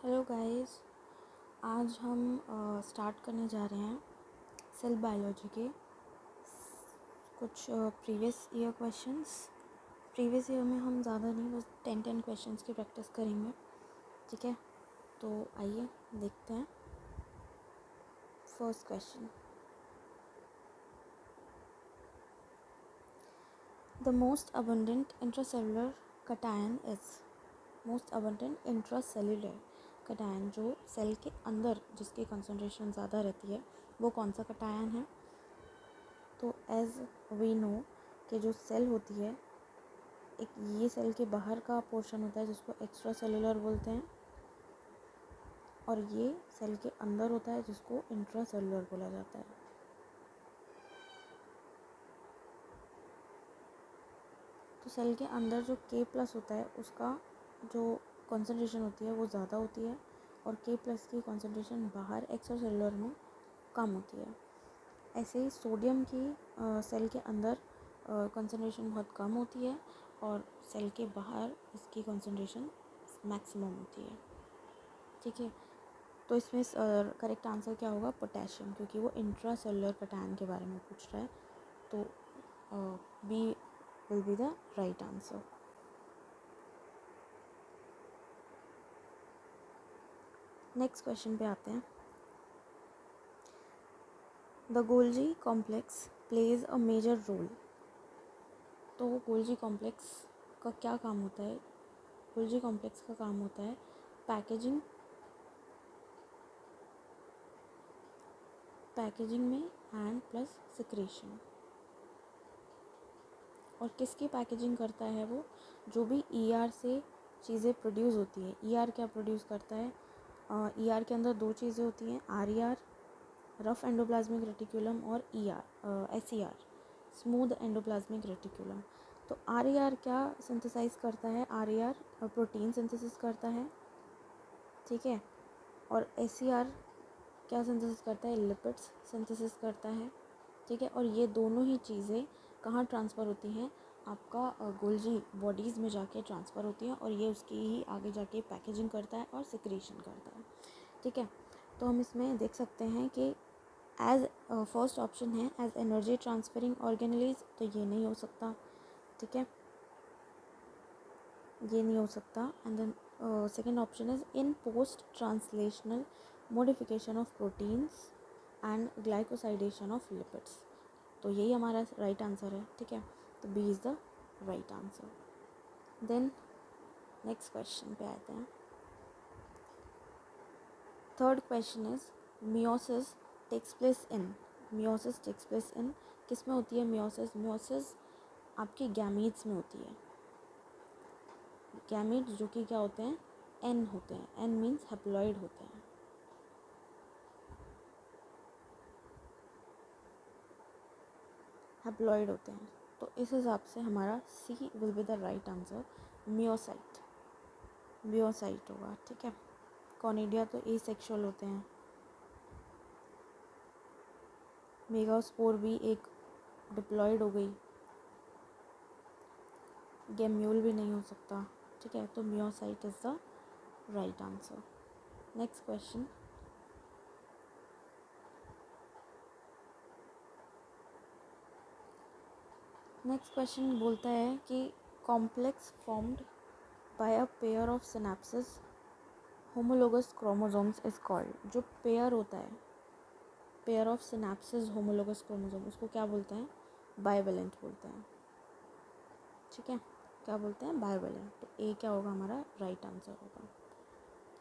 Hello guys. आज हम start करने जा रहे हैं सेल बायोलॉजी के कुछ previous year questions. Previous year में हम ज़्यादा नहीं, बस 10 क्वेश्चंस की प्रैक्टिस करेंगे। ठीक है, तो आइए देखते हैं। First question, the most abundant intracellular cation is. Most abundant intracellular cation, जो सेल के अंदर जिसकी कंसंट्रेशन ज़्यादा रहती है, वो कौन सा कटायन है? तो एज वी नो कि जो सेल होती है, एक ये सेल के बाहर का पोर्शन होता है जिसको एक्स्ट्रा सेलुलर बोलते हैं, और ये सेल के अंदर होता है जिसको इंट्रा सेलुलर बोला जाता है। तो सेल के अंदर जो K+ होता है उसका जो कंसंट्रेशन होती है वो ज़्यादा होती है, और K+ की कंसंट्रेशन बाहर एक्स्ट्रा सेलुलर में कम होती है। ऐसे ही सोडियम की सेल के अंदर कंसंट्रेशन बहुत कम होती है, और सेल के बाहर इसकी कंसंट्रेशन मैक्सिमम होती है। ठीक है, तो इसमें करेक्ट आंसर क्या होगा? पोटेशियम, क्योंकि वो इंट्रा सेलुलर कटायन के बारे में पूछ रहा है। तो B will be the right answer. Next question पे आते हैं। The Golgi complex plays a major role. तो गोल्जी कॉम्प्लेक्स का क्या काम होता है? गोल्जी कॉम्प्लेक्स का काम होता है पैकेजिंग में एंड प्लस सिक्रेशन। और किसकी पैकेजिंग करता है वो? जो भी ER से चीज़ें प्रोड्यूस होती है। ER क्या प्रोड्यूस करता है? ER के अंदर दो चीज़ें होती हैं, RER रफ एंडोप्लाज्मिक रेटिकुलम, और SER स्मूथ एंडोप्लाज्मिक रेटिकुलम। तो RER क्या सिंथेसाइज करता है? RER प्रोटीन सिंथेसिस करता है। ठीक है, और SER क्या सिंथेसिस करता है? लिपिड्स सिंथेसिस करता है। ठीक है, और ये दोनों ही चीज़ें कहाँ ट्रांसफ़र होती हैं? आपका गोल्जी बॉडीज़ में जाके ट्रांसफ़र होती हैं, और ये उसकी ही आगे जाके पैकेजिंग करता है और सिक्रीशन करता है। ठीक है, तो हम इसमें देख सकते हैं कि एज फर्स्ट ऑप्शन है एज एनर्जी ट्रांसफरिंग ऑर्गेनेलीज, तो ये नहीं हो सकता। ठीक है, ये नहीं हो सकता। And then second option is in post translational modification of proteins and glycosylation of lipids। तो यही हमारा राइट आंसर है। ठीक है, तो B is the right answer. Then next question पे आते हैं। Third question is meiosis takes place in. Meiosis takes place in किस में होती है? मियोसिस मियोसिस आपके गैमीट्स में होती है। गैमीट्स जो कि क्या होते हैं? N होते हैं। N मीन्स हैप्लॉइड होते हैं। हैप्लॉइड होते हैं। तो इस हिसाब से हमारा C will be the right answer. Meiocyte होगा। ठीक है, कॉनिडिया तो एसेक्सुअल होते हैं। मेगास्पोर भी एक डिप्लॉयड हो गई, गेम्यूल भी नहीं हो सकता। ठीक है, तो meiocyte is the right answer. Next question, बोलता है कि complex formed by a pair of synapses homologous chromosomes is called. जो पेयर होता है, pair of synapses homologous chromosome, उसको क्या बोलते हैं? बाइवेलेंट बोलते हैं। ठीक है, क्या बोलते हैं? बाइवेलेंट। तो ए क्या होगा? हमारा राइट आंसर होगा।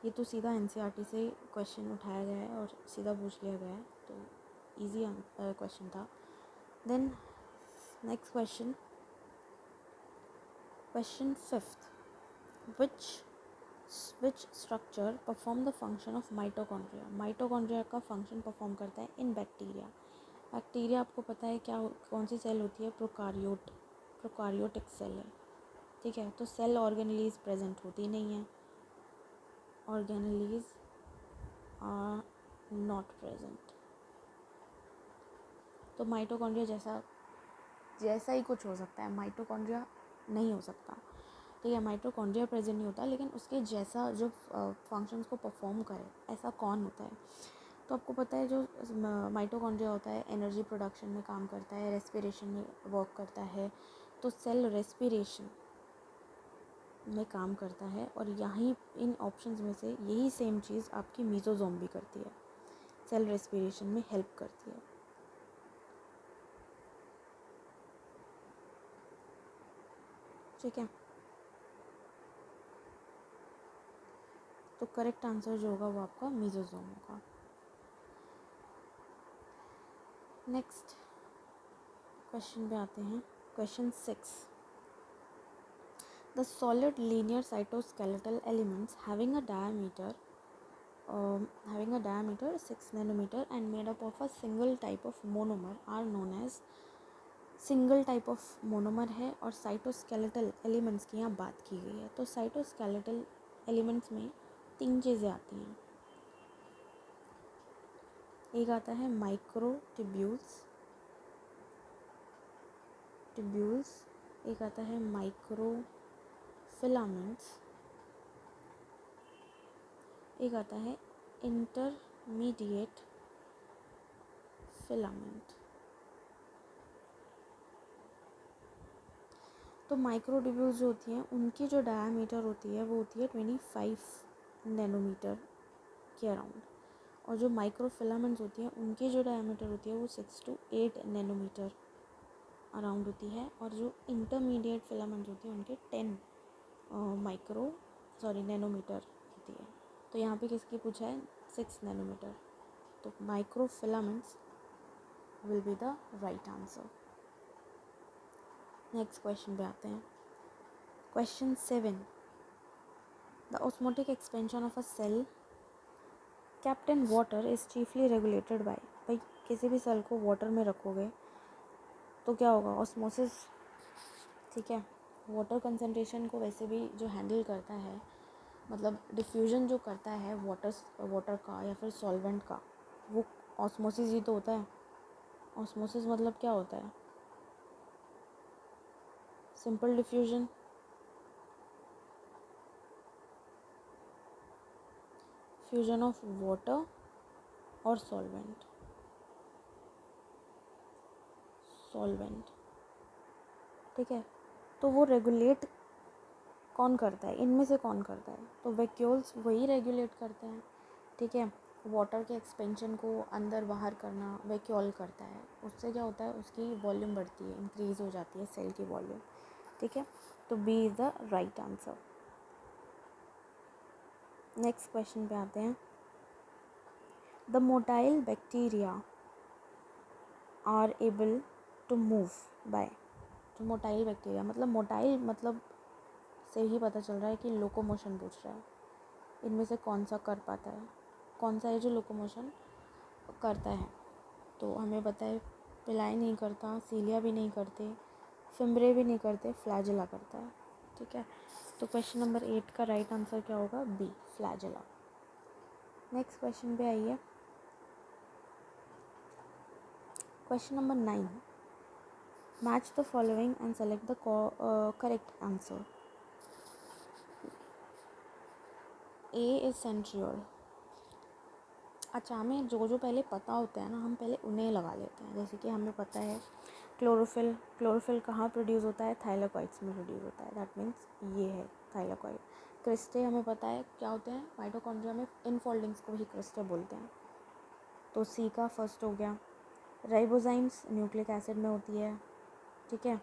ये तो सीधा NCERT से क्वेश्चन उठाया गया है और सीधा पूछ लिया गया है, तो इजी क्वेश्चन था। Then next question, question fifth, which structure perform the function of mitochondria. Mitochondria का फंक्शन परफॉर्म करता है इन बैक्टीरिया। बैक्टीरिया आपको पता है क्या, कौन सी सेल होती है? प्रोकारियोटिक सेल है। ठीक है, तो सेल ऑर्गेनेलीज प्रेजेंट होती नहीं है। Organelles are not present. तो माइटोकॉन्ड्रिया जैसा ही कुछ हो सकता है, माइटोकॉन्ड्रिया नहीं हो सकता। ठीक है, माइटोकॉन्ड्रिया प्रेजेंट नहीं होता, लेकिन उसके जैसा जो फंक्शंस को परफॉर्म करे ऐसा कौन होता है? तो आपको पता है जो माइटोकॉन्ड्रिया होता है एनर्जी प्रोडक्शन में काम करता है, रेस्पिरेशन में वर्क करता है, तो सेल रेस्पिरेशन में काम करता है, और यहीं इन ऑप्शंस में से यही सेम चीज़ आपकी मीजोजोम भी करती है, सेल रेस्पिरेशन में हेल्प करती है। ठीक है, तो करेक्ट आंसर जो होगा वो आपका मीजोजोम होगा। नेक्स्ट क्वेश्चन पे आते हैं, question 6। The solid linear cytoskeletal elements having a diameter 6 nanometer and made up of a single type of monomer are known as, single type of monomer है और साइटोस्केलेटल एलिमेंट्स की यहाँ बात की गई है। तो साइटोस्केलेटल एलिमेंट्स में 3 चीज़ें आती हैं। एक आता है माइक्रो ट्यूब्यूल्स, एक आता है माइक्रो फिलामेंट्स, एक आता है इंटरमीडिएट फिलामेंट। तो माइक्रोट्यूब्यूल्स जो होती हैं उनकी जो डायामीटर होती है वो होती है 25 नैनोमीटर के अराउंड, और जो माइक्रोफिलामेंट्स होती हैं उनकी जो डायामीटर होती है वो 6 to 8 नैनोमीटर अराउंड होती है, और जो इंटरमीडिएट फिलामेंट्स होती हैं उनके 10 नैनोमीटर होती है। तो यहाँ पे किसकी पूछा है? 6 नैनोमीटर, तो microfilaments will be the right answer. Next question पे आते हैं, question 7। The osmotic expansion of a cell kept in water is chiefly regulated by, भाई किसी भी सेल को वाटर में रखोगे तो क्या होगा? ऑस्मोसिस। ठीक है, वाटर कंसंट्रेशन को वैसे भी जो हैंडल करता है, मतलब डिफ्यूजन जो करता है वाटर का या फिर सॉल्वेंट का, वो ऑस्मोसिस ही तो होता है। ऑस्मोसिस मतलब क्या होता है? Simple diffusion. Fusion of water और सॉल्वेंट। ठीक है, तो वो रेगुलेट कौन करता है? इनमें से कौन करता है? तो वैक्यूल्स वही रेगुलेट करते हैं। ठीक है, वाटर के एक्सपेंशन को अंदर बाहर करना वैक्यूल करता है। उससे क्या होता है? उसकी वॉल्यूम बढ़ती है, इंक्रीज़ हो जाती है सेल की वॉल्यूम। ठीक है, तो B is the right answer. Next question पे आते हैं, the motile bacteria are able to move by. तो मोटाइल बैक्टीरिया मतलब से ही पता चल रहा है कि लोकोमोशन पूछ रहा है। इनमें से कौन सा कर पाता है? कौन सा है जो लोकोमोशन करता है? तो हमें पता है पिलाई नहीं करता, सीलिया भी नहीं करते, फिम्ब्रे भी नहीं करते, फ्लैजेला करता है। ठीक है, तो क्वेश्चन नंबर 8 का राइट आंसर क्या होगा? B, flagella. नेक्स्ट क्वेश्चन पे आइए, question number 9। Match the following and select the correct answer. A is centriole. अच्छा, हमें जो पहले पता होता है ना, हम पहले उन्हें लगा लेते हैं। जैसे कि हमें पता है क्लोरोफिल कहाँ प्रोड्यूस होता है? थाइलाकॉइड्स में प्रोड्यूस होता है। दैट मीन्स ये है थाइलाकॉइड। क्रिस्टे हमें पता है क्या होते हैं? माइटोकॉन्ड्रिया में इनफोल्डिंग्स को ही क्रिस्टे बोलते हैं। तो सी का फर्स्ट हो गया। राइबोजाइम्स न्यूक्लिक एसिड में होती है। ठीक है,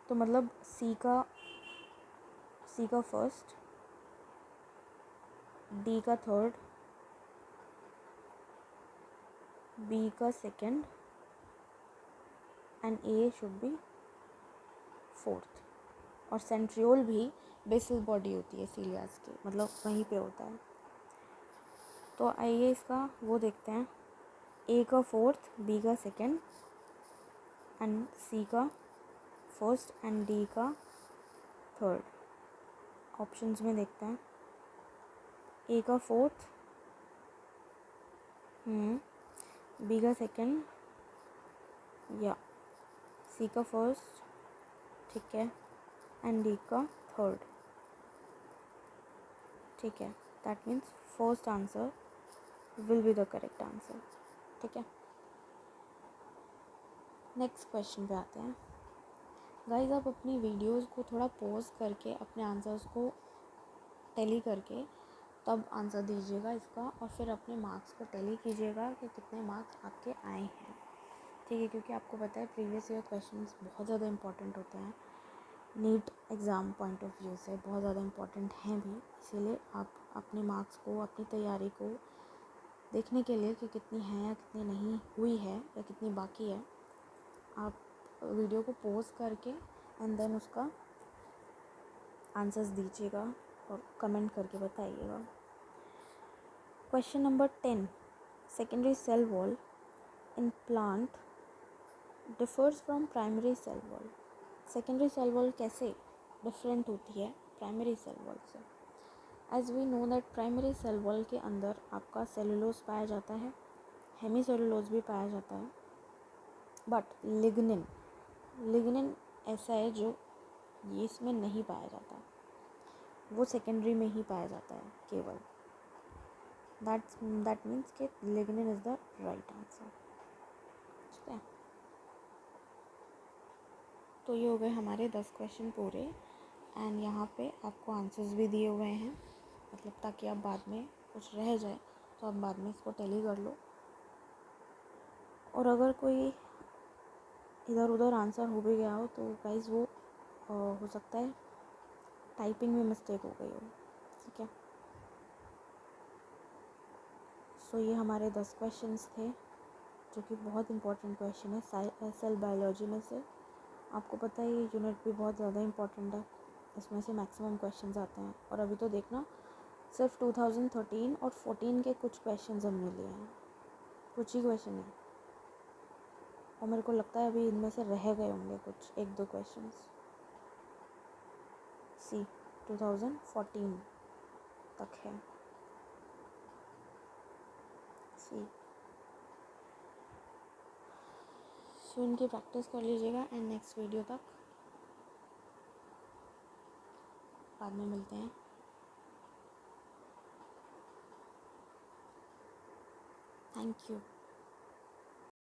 तो मतलब सी का फर्स्ट, डी का थर्ड, बी का second and A should be fourth. और सेंट्रियोल भी बेसल बॉडी होती है सीलियास की, मतलब वहीं पे होता है। तो आइए इसका वो देखते हैं, ए का फोर्थ, बी का सेकेंड एंड सी का फर्स्ट एंड डी का थर्ड। ऑप्शंस में देखते हैं, ए का फोर्थ, बी का सेकेंड या सी का फर्स्ट, ठीक है, एंड डी का थर्ड। ठीक है, that means first answer will be the correct answer. ठीक है, नेक्स्ट क्वेश्चन पे आते हैं। गाइस आप अपनी वीडियोस को थोड़ा पॉज करके अपने आंसर्स को टैली करके तब आंसर दीजिएगा इसका, और फिर अपने मार्क्स को टैली कीजिएगा कि कितने मार्क्स आपके आए हैं। ठीक है, क्योंकि आपको पता है प्रीवियस ईयर क्वेश्चंस बहुत ज़्यादा इंपॉर्टेंट होते हैं, NEET exam point of view से बहुत ज़्यादा इंपॉर्टेंट हैं भी। इसीलिए आप अपने मार्क्स को, अपनी तैयारी को देखने के लिए कि कितनी है या कितनी नहीं हुई है या कितनी बाकी है, आप वीडियो को पॉज करके एंड देन उसका आंसर्स दीजिएगा और कमेंट करके बताइएगा। Question number 10, secondary cell wall in plant differs from primary cell wall. Secondary cell wall कैसे डिफरेंट होती है प्राइमरी सेल वॉल से? As we know that primary cell wall के अंदर आपका सेलुलोज पाया जाता है, हेमी सेलुलोज भी पाया जाता है, बट लिग्निन ऐसा है जो ये इसमें नहीं पाया जाता, वो सेकेंडरी में ही पाया जाता है केवल। दैट मीन्स कि lignin is the right answer. ठीक है, तो ये हो गए हमारे 10 क्वेश्चन पूरे, एंड यहाँ पे आपको आंसर्स भी दिए हुए हैं, मतलब ताकि आप बाद में कुछ रह जाए तो आप बाद में इसको टैली कर लो। और अगर कोई इधर उधर आंसर हो भी गया हो तो गाइस वो हो सकता है टाइपिंग में मिस्टेक हो गई हो। ठीक है, सो ये हमारे 10 क्वेश्चंस थे जो कि बहुत इंपॉर्टेंट क्वेश्चन है सेल बायोलॉजी में से। आपको पता है ये यूनिट भी बहुत ज़्यादा इंपॉर्टेंट है, इसमें से मैक्सिमम क्वेश्चंस आते हैं। और अभी तो देखना सिर्फ 2013 और 14 के कुछ क्वेश्चंस हमने लिए हैं, कुछ ही क्वेश्चन हैं, और मेरे को लगता है अभी इनमें से रह गए होंगे कुछ 1-2 क्वेश्चंस। सी 2014 तक है। सी सो इनकी प्रैक्टिस कर लीजिएगा एंड नेक्स्ट वीडियो तक बाद में मिलते हैं। Thank you.